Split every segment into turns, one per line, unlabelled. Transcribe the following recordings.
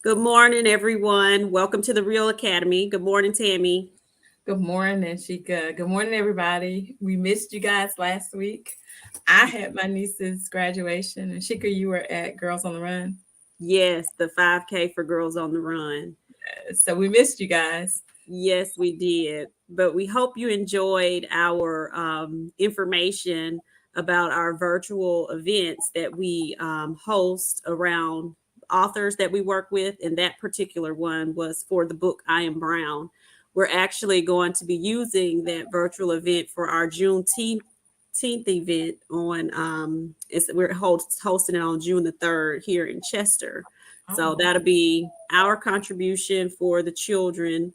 Good morning, everyone. Welcome to the R.E.A.L Academy. Good morning, Tammy.
Good morning, Sheka. Good morning, everybody. We missed you guys last week. I had my niece's graduation, and Sheka, you were at Girls on the Run.
Yes, the 5K for Girls on the Run.
So we missed you guys.
Yes, we did. But we hope you enjoyed our information about our virtual events that we host around authors that we work with. And that particular one was for the book I Am Brown. We're actually going to be using that virtual event for our Juneteenth event on we're hosting it on June the 3rd here in Chester. So
Oh,
that'll be our contribution for the children,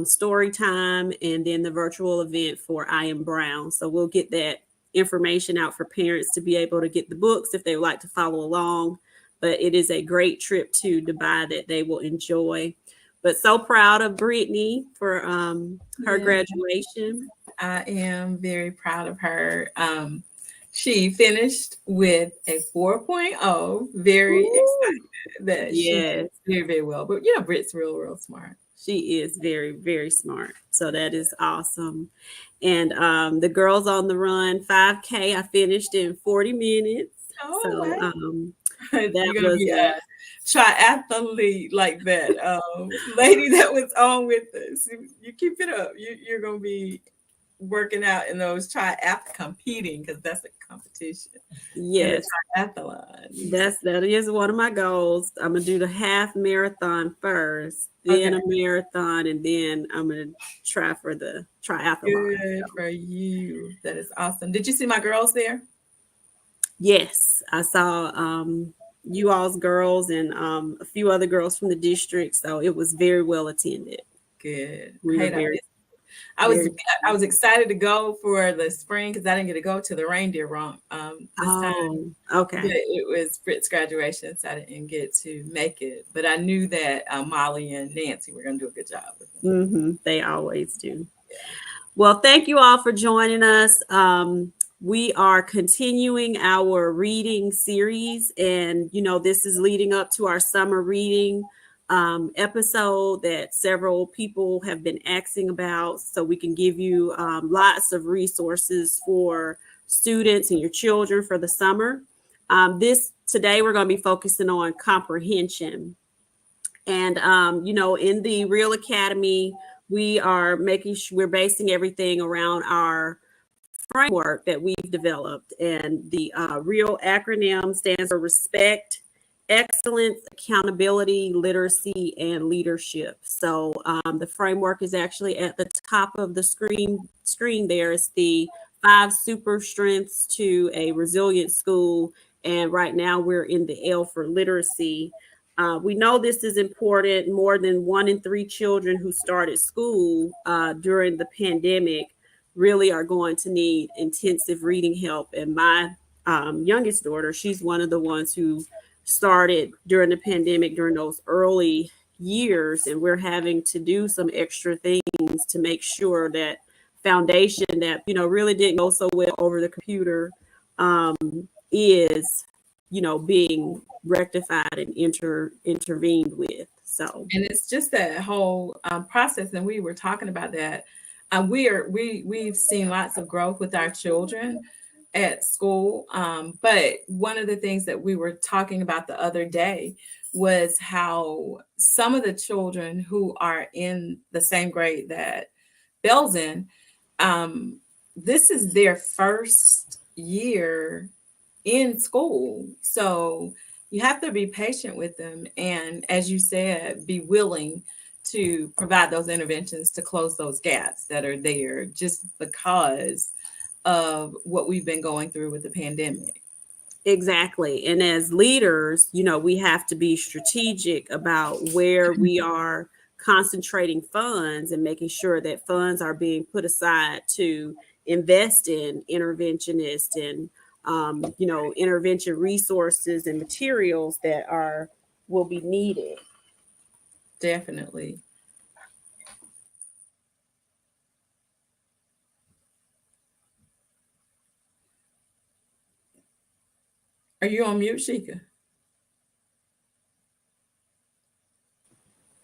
story time, and then the virtual event for I Am Brown. So we'll get that information out for parents to be able to get the books if they would like to follow along. But it is a great trip to Dubai that they will enjoy. But so proud of Brittany for her
yeah.
graduation.
I am very proud of her. She finished with a 4.0. Very
Ooh,
excited that she did
yes,
very, very well. But Britt's real smart.
she is very, very smart. So that is awesome. And the Girls on the Run 5K, I finished in 40 minutes.
Oh,
So
wow.
that
You're gonna
was
be
a
a triathlete like that lady that was on with us. You keep it up. You're gonna be working out in those triathlon competing because that's a competition in the
yes.
triathlon.
That is one of my goals. I'm gonna do the half marathon first, then
Okay,
a marathon, and then I'm gonna try for the triathlon.
good for you. That is awesome. Did you see my girls there?
Yes, I saw you all's girls and a few other girls from the district, so it was very well attended.
Good.
We were
Hey,
very,
I was
very.
I was excited to go for the spring because I didn't get to go to the reindeer romp this time.
Oh,
But
okay.
it was Britt's graduation, so I didn't get to make it. But I knew that Molly and Nancy were going to do a good job with them.
They always do. Well, thank you all for joining us. We are continuing our reading series, and this is leading up to our summer reading episode that several people have been asking about, so we can give you lots of resources for students and your children for the summer. This today we're going to be focusing on comprehension. And in the R.E.A.L Academy, we are making sure we're basing everything around our framework that we've developed. And the R.E.A.L acronym stands for respect, excellence, accountability, literacy, and leadership. So the framework is actually at the top of the screen there. It's the 5 super strengths to a resilient school. And right now we're in the L for literacy. We know this is important. More than 1 in 3 children who started school during the pandemic really are going to need intensive reading help. And my youngest daughter, she's one of the ones who started during the pandemic during those early years. And we're having to do some extra things to make sure that foundation that, really didn't go so well over the computer um, is being rectified and intervened with. So
And it's just that whole process, and we were talking about that. We've seen lots of growth with our children at school, but one of the things that we were talking about the other day was how some of the children who are in the same grade that Bell's in, um, this is their first year in school. So you have to be patient with them. And as you said, be willing to provide those interventions to close those gaps that are there just because of what we've been going through with the pandemic.
exactly. And as leaders, we have to be strategic about where we are concentrating funds and making sure that funds are being put aside to invest in interventionists and intervention resources and materials that are will be needed.
Definitely. Are you on mute, Sheikah?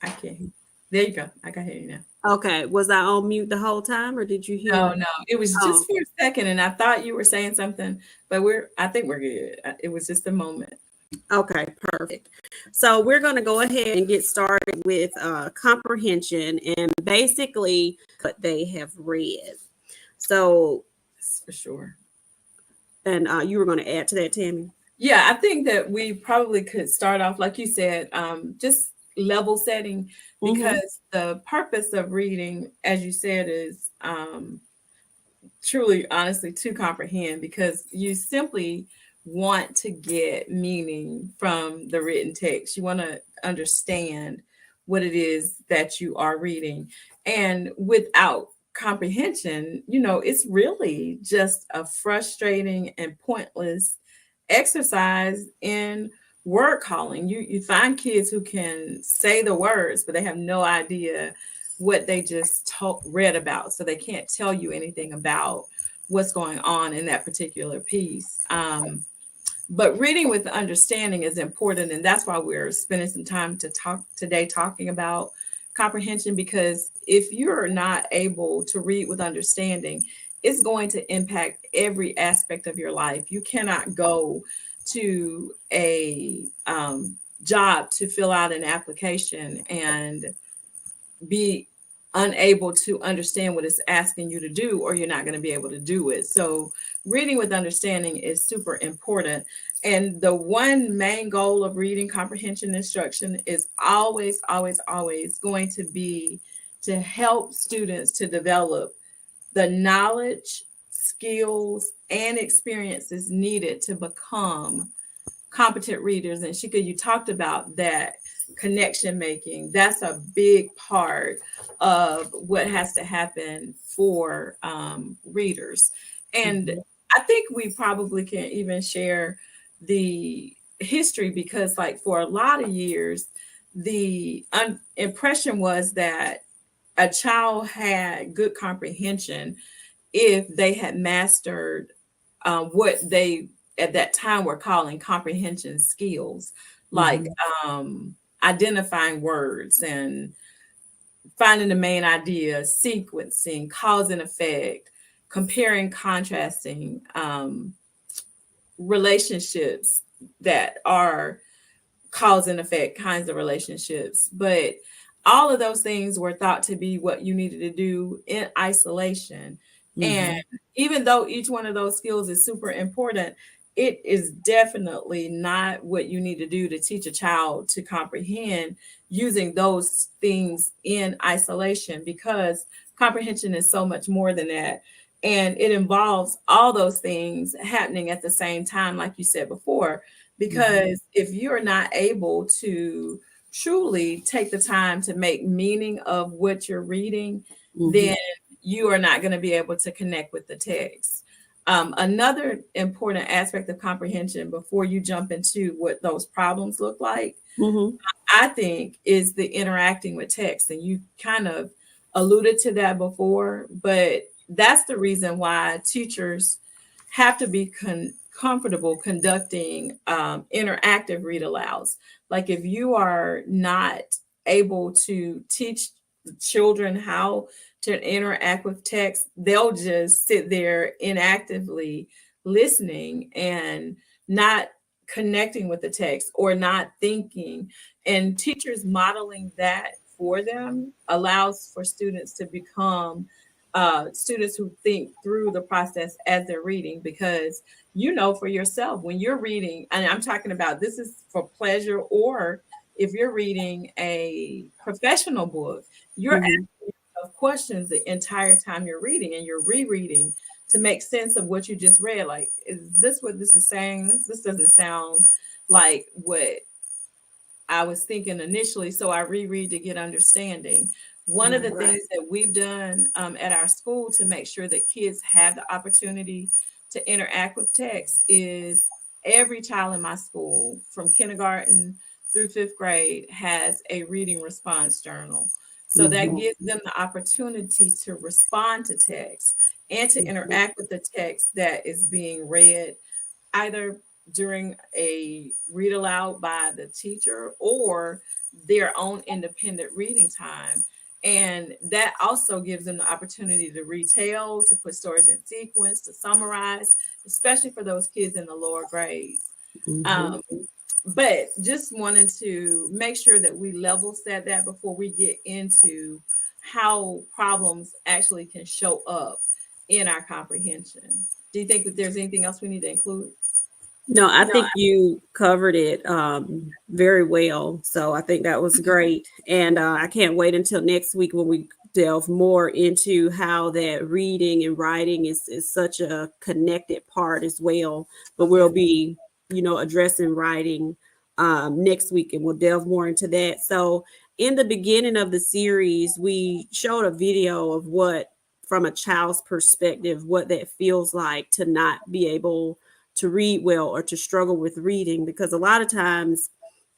I can't. There you go. I can hear you now.
Okay. Was I on mute the whole time or did you hear?
No, no, it was
Oh,
just for a second, and I thought you were saying something, but I think we're good. It was just a moment.
okay, perfect. So we're going to go ahead and get started with comprehension and basically what they have read. So,
That's for sure.
and you were going to add to that, Tammy?
Yeah, I think that we probably could start off, like you said, just level setting,
Mm-hmm.
because the purpose of reading, as you said, is truly, honestly, to comprehend, because you simply want to get meaning from the written text. You want to understand what it is that you are reading. And without comprehension, it's really just a frustrating and pointless exercise in word calling. You find kids who can say the words, but they have no idea what they just read about. So they can't tell you anything about what's going on in that particular piece. But reading with understanding is important. And that's why we're spending some time to talk today, talking about comprehension, because if you're not able to read with understanding, it's going to impact every aspect of your life. You cannot go to a job to fill out an application and be unable to understand what it's asking you to do, or you're not going to be able to do it. So reading with understanding is super important. And the one main goal of reading comprehension instruction is always, always, always going to be to help students to develop the knowledge, skills, and experiences needed to become competent readers. And Sheka, you talked about that connection making. That's a big part of what has to happen for readers. And
Mm-hmm.
I think we probably can even share the history, because, like, for a lot of years, the impression was that a child had good comprehension if they had mastered what they at that time were calling comprehension skills, like
Mm-hmm.
identifying words and finding the main idea, sequencing, cause and effect, comparing, contrasting, relationships that are cause and effect kinds of relationships. But all of those things were thought to be what you needed to do in isolation. And
Mm-hmm.
even though each one of those skills is super important, it is definitely not what you need to do to teach a child to comprehend using those things in isolation, because comprehension is so much more than that. And it involves all those things happening at the same time, like you said before,
Mm-hmm.
because if you're not able to truly take the time to make meaning of what you're reading,
Mm-hmm.
then you are not going to be able to connect with the text. Another important aspect of comprehension, before you jump into what those problems look like,
Mm-hmm.
I think, is the interacting with text. And you kind of alluded to that before, but that's the reason why teachers have to be comfortable conducting interactive read alouds. Like, if you are not able to teach the children how to interact with text, they'll just sit there inactively listening and not connecting with the text or not thinking. And teachers modeling that for them allows for students to become students who think through the process as they're reading, because for yourself, when you're reading, and I'm talking about this is for pleasure, or if you're reading a professional book, you're
Mm-hmm.
asking yourself questions the entire time you're reading, and you're rereading to make sense of what you just read. Like, is this what this is saying? This doesn't sound like what I was thinking initially, so I reread to get understanding. One of the
Right.
things that we've done at our school to make sure that kids have the opportunity to interact with text is every child in my school, from kindergarten through fifth grade, has a reading response journal. So that
Mm-hmm.
gives them the opportunity to respond to text and to
Mm-hmm.
interact with the text that is being read, either during a read aloud by the teacher or their own independent reading time. And that also gives them the opportunity to retell, to put stories in sequence, to summarize, especially for those kids in the lower grades.
Mm-hmm.
Um, but just wanted to make sure that we level set that before we get into how problems actually can show up in our comprehension. Do you think that there's anything else we need to include?
No, I think you covered it very well. So I think that was great. And I can't wait until next week when we delve more into how that reading and writing is such a connected part as well. But
Oh,
we'll
yeah.
be, addressing writing next week and we'll delve more into that. So in the beginning of the series, we showed a video of what, from a child's perspective, what that feels like to not be able to read well or to struggle with reading, because a lot of times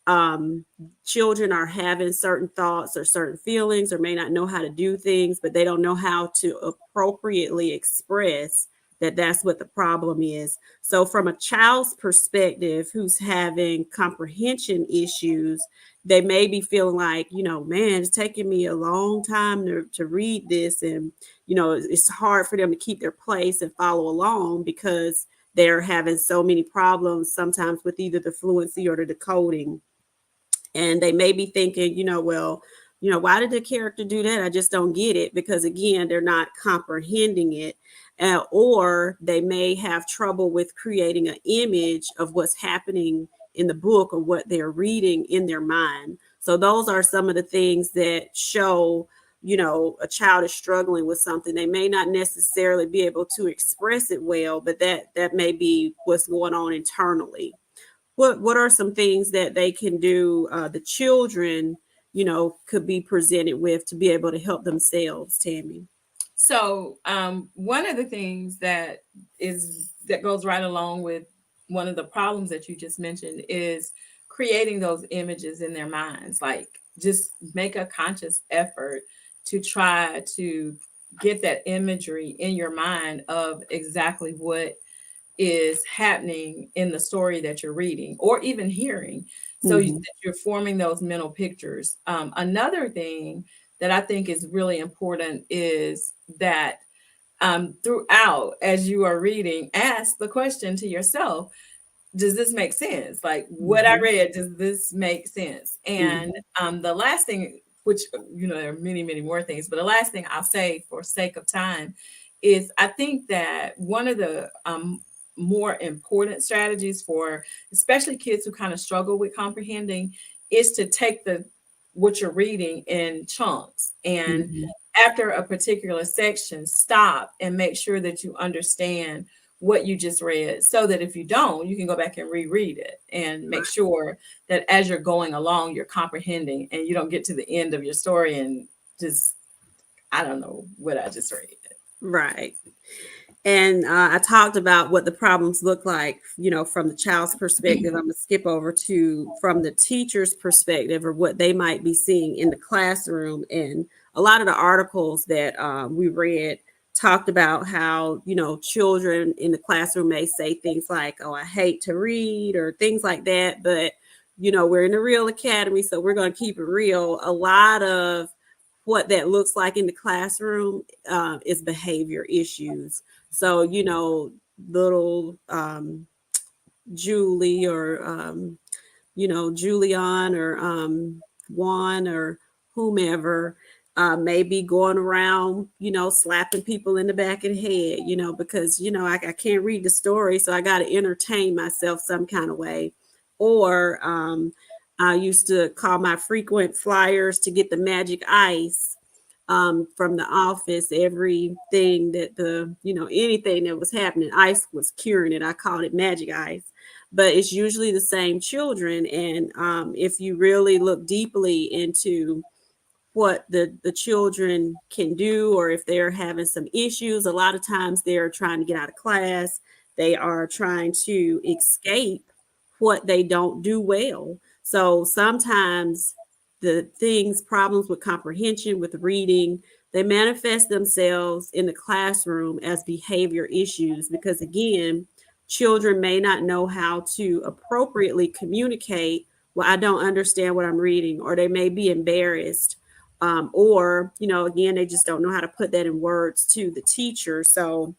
um, children are having certain thoughts or certain feelings or may not know how to do things, but they don't know how to appropriately express that that's what the problem is. So from a child's perspective who's having comprehension issues, they may be feeling like, man, it's taking me a long time to read this. And, it's hard for them to keep their place and follow along because they're having so many problems sometimes with either the fluency or the decoding. And they may be thinking, well, why did the character do that? I just don't get it, because again, they're not comprehending it. Or they may have trouble with creating an image of what's happening in the book or what they're reading in their mind. So those are some of the things that show, a child is struggling with something. They may not necessarily be able to express it well, but that may be what's going on internally. What are some things that they can do, the children, could be presented with to be able to help themselves, Tammy?
So one of the things that goes right along with one of the problems that you just mentioned is creating those images in their minds. Like, just make a conscious effort to try to get that imagery in your mind of exactly what is happening in the story that you're reading or even hearing. So
Mm-hmm.
that you're forming those mental pictures. Another thing that I think is really important is that throughout, as you are reading, ask the question to yourself: does this make sense? Like, what I
Mm-hmm.
read, does this make sense? And
Mm-hmm.
the last thing, which, there are many, many more things, but the last thing I'll say for sake of time is I think that one of the more important strategies for especially kids who kind of struggle with comprehending is to take the what you're reading in chunks, and
Mm-hmm.
after a particular section, stop and make sure that you understand what you just read, so that if you don't, you can go back and reread it and make sure that as you're going along, you're comprehending and you don't get to the end of your story and just, I don't know what I just read.
Right. And I talked about what the problems look like, from the child's perspective. I'm going to skip over to from the teacher's perspective, or what they might be seeing in the classroom. And a lot of the articles that we read talked about how, children in the classroom may say things like, oh, I hate to read, or things like that. But, we're in the R.E.A.L.L Academy, so we're going to keep it real. A lot of what that looks like in the classroom is behavior issues. So, little Julie, or, Julian, or Juan, or whomever, may be going around, slapping people in the back of the head, because, I can't read the story. So I got to entertain myself some kind of way. Or I used to call my frequent flyers to get the magic ice from the office. Everything that anything that was happening, ice was curing it. I called it magic ice. But it's usually the same children. And if you really look deeply into what the children can do, or if they're having some issues, a lot of times they're trying to get out of class. They are trying to escape what they don't do well. So sometimes the things, problems with comprehension, with reading, they manifest themselves in the classroom as behavior issues, because again, children may not know how to appropriately communicate, well, I don't understand what I'm reading, or they may be embarrassed. Or, again, they just don't know how to put that in words to the teacher. So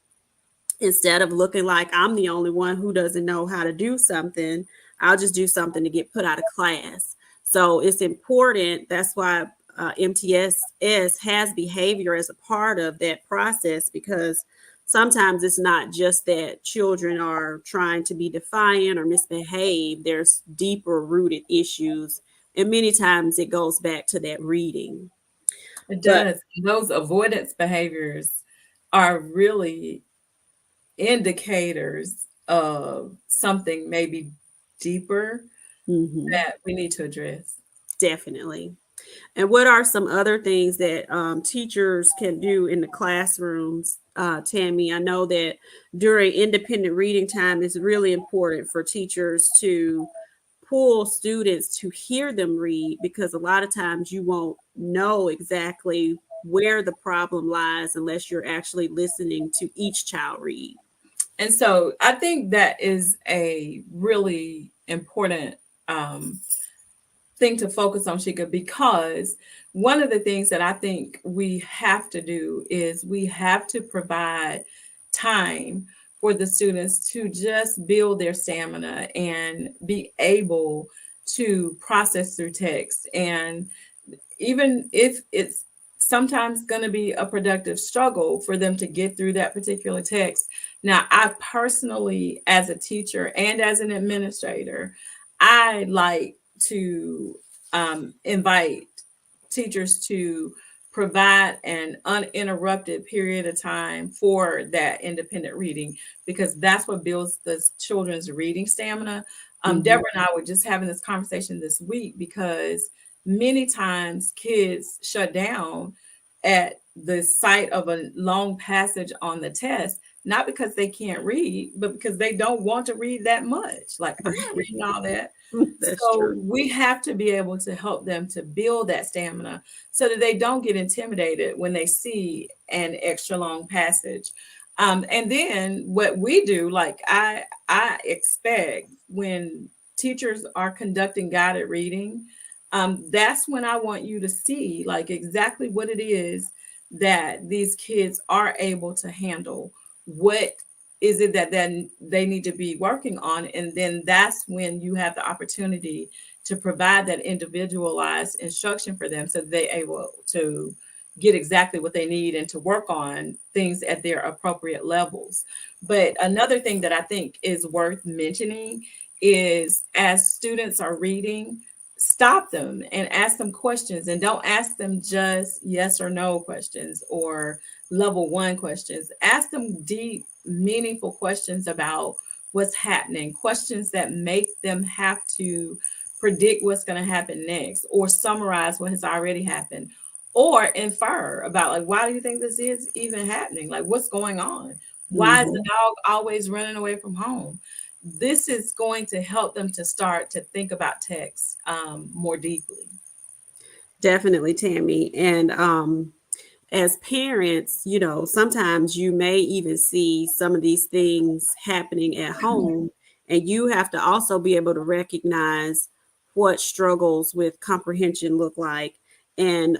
instead of looking like I'm the only one who doesn't know how to do something, I'll just do something to get put out of class. So it's important. That's why MTSS has behavior as a part of that process, because sometimes it's not just that children are trying to be defiant or misbehave. There's deeper rooted issues. And many times it goes back to that reading.
It
But
does. Those avoidance behaviors are really indicators of something maybe deeper
mhm,
that we need to address.
definitely. And what are some other things that teachers can do in the classrooms, Tammy? I know that during independent reading time, it's really important for teachers to pull students to hear them read, because a lot of times you won't know exactly where the problem lies unless you're actually listening to each child read.
And so I think that is a really important um, thing to focus on, Sheka, because one of the things that I think we have to do is we have to provide time for the students to just build their stamina and be able to process through text. And even if it's sometimes going to be a productive struggle for them to get through that particular text. Now, I personally, as a teacher and as an administrator, I like to invite teachers to provide an uninterrupted period of time for that independent reading, because that's what builds the children's reading stamina.
Mhm.
Deborah and I were just having this conversation this week, because many times kids shut down at the sight of a long passage on the test, not because they can't read, but because they don't want to read that much. Like, I'm not reading all that.
That's
So
true.
we have to be able to help them to build that stamina so that they don't get intimidated when they see an extra long passage. And then what we do, like I expect when teachers are conducting guided reading, that's when I want you to see like exactly what it is that these kids are able to handle. What is it that then they need to be working on? And then that's when you have the opportunity to provide that individualized instruction for them so they're able to get exactly what they need and to work on things at their appropriate levels. But another thing that I think is worth mentioning is as students are reading, stop them and ask them questions, and don't ask them just yes or no questions or level one questions. Ask them deep, meaningful questions about what's happening, questions that make them have to predict what's going to happen next or summarize what has already happened or infer about like why do you think this is even happening, like what's going on, why is the
Mhm.
dog always running away from home. This is going to help them to start to think about text more deeply.
Definitely, Tammy. And as parents, sometimes you may even see some of these things happening at home, and you have to also be able to recognize what struggles with comprehension look like. And,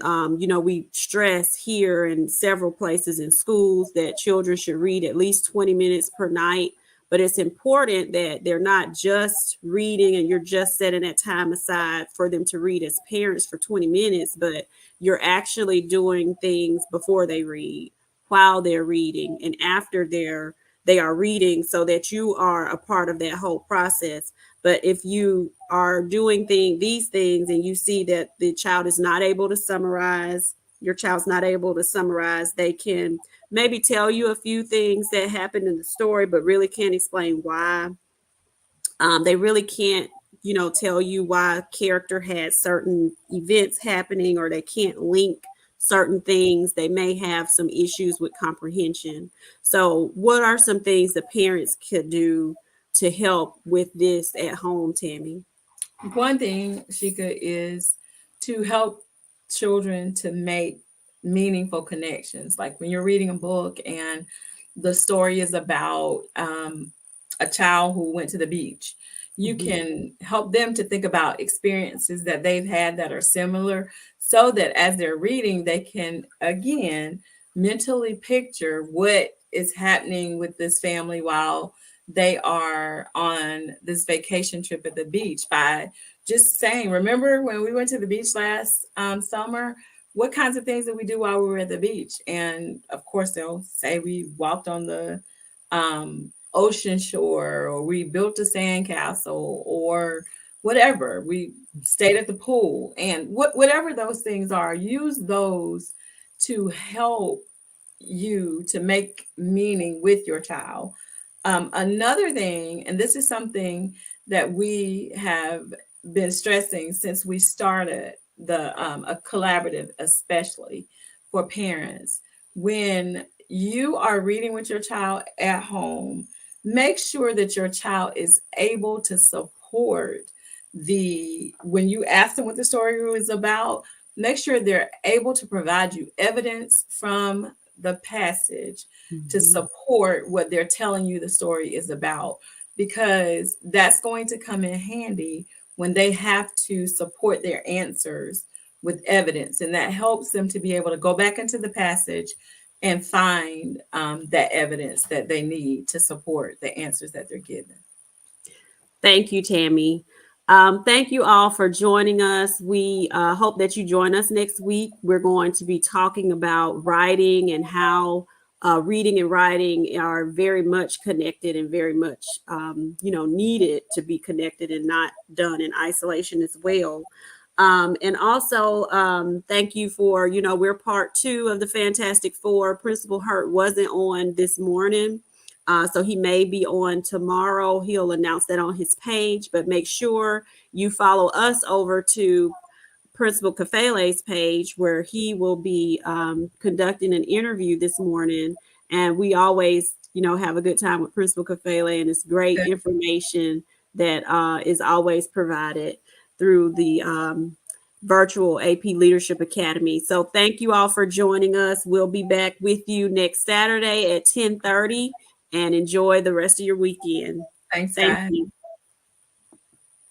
we stress here in several places in schools that children should read at least 20 minutes per night. But it's important that they're not just reading and you're just setting that time aside for them to read as parents for 20 minutes, but you're actually doing things before they read, while they're reading, and after they are reading, so that you are a part of that whole process. But if you are doing these things and you see that the child is not able to summarize, your child's not able to summarize, they can maybe tell you a few things that happened in the story, but really can't explain why. They really can't, tell you why a character had certain events happening, or they can't link certain things. They may have some issues with comprehension. So, what are some things the parents could do to help with this at home, Tammy?
One thing, Shika, is to help children to make meaningful connections. Like when you're reading a book and the story is about a child who went to the beach. You
Mhm.
can help them to think about experiences that they've had that are similar, so that as they're reading, they can again mentally picture what is happening with this family while they are on this vacation trip at the beach, by just saying, remember when we went to the beach last summer? What kinds of things did we do while we were at the beach? And of course, they'll say we walked on the ocean shore, or we built a sandcastle, or whatever. We stayed at the pool, and whatever those things are, use those to help you to make meaning with your child. Another thing, and this is something that we have been stressing since we started the a collaborative, especially for parents, when you are reading with your child at home, make sure that your child is able to support the when you ask them what the story is about, make sure they're able to provide you evidence from the passage to
Mhm.
support what they're telling you the story is about, because that's going to come in handy when they have to support their answers with evidence, and that helps them to be able to go back into the passage and find that evidence that they need to support the answers that they're given.
Thank you, Tammy. Thank you all for joining us. We hope that you join us next week. We're going to be talking about writing and how reading and writing are very much connected and very much, needed to be connected and not done in isolation as well. And also, thank you for, we're part two of the Fantastic Four. Principal Hurt wasn't on this morning. So he may be on tomorrow. He'll announce that on his page, but make sure you follow us over to Principal Kafele's page, where he will be conducting an interview this morning. And we always, have a good time with Principal Kafele, and it's great information that is always provided through the virtual AP Leadership Academy. So thank you all for joining us. We'll be back with you next Saturday at 10:30, and enjoy the rest of your weekend.
Thanks,
Thank
guys.
you.